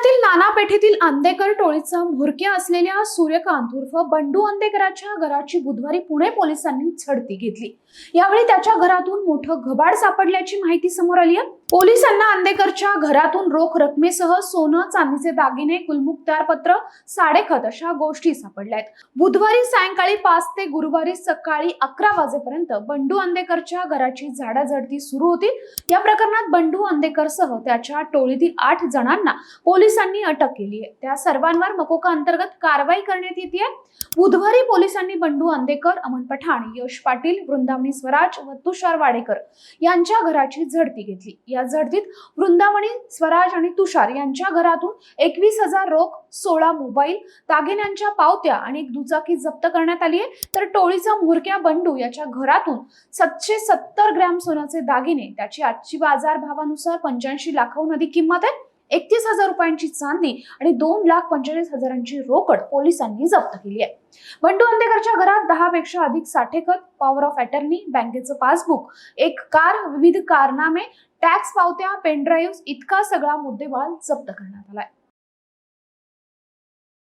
पुण्यातील नाना पेठेतील अंधेकर टोळीचा म्होरक्या असलेल्या सूर्यकांत उर्फ बंडू अंधेकरांच्या घराची बुधवारी पुणे पोलिसांनी झडती घेतली। यावेळी त्याच्या घरातून मोठं घबाड सापडल्याची माहिती समोर आली आहे। पोलिसांना अंधेकरच्या घरातून रोख रकमेसह सोनं, चांदीचे दागिने, गुलमुखत्यारपत्र, साडेखत अशा गोष्टी सापडल्या आहेत। बुधवारी सायंकाळी 5 ते गुरुवारी सकाळी 11 वाजेपर्यंत बंडू अंधेकरच्या घराची झाडाझडती सुरू होती। या प्रकरणात बंडू अंधेकरसह त्याच्या टोळीतील 8 जणांना पोलिसांनी अटक केली आहे। त्या सर्वांवर मकोका अंतर्गत कारवाई करण्यात येते। बुधवारी पोलिसांनी बंडू अंधेकर, अमन पठाण, यश पाटील, वृंदावनी स्वराज व तुषार वाडेकर यांच्या घराची झडती घेतली। या झडतीत वृंदावनी स्वराज आणि तुषार यांच्या घरातून 21,000 रोख, 16 मोबाईल, दागिन्यांच्या पावत्या आणि एक दुचाकी जप्त करण्यात आली आहे। तर टोळीचा म्होरक्या बंडू याच्या घरातून 770 ग्रॅम सोन्याचे दागिने, त्याची आजची बाजार भावानुसार 85 लाखाहून अधिक किंमत आहे, 31,000 रुपयांची चांदी आणि 2,45,000ची रोकड पोलिसांनी जप्त केली आहे। बंडू अंधेकरच्या घरात 10 पेक्षा अधिक साठेखत, पॉवर ऑफ अटर्नी, बँकेचं पासबुक, एक कार, विविध कारनामे, टॅक्स पावत्या, पेनड्राईव्ह इतका सगळा मुद्देमाल जप्त करण्यात आलाय।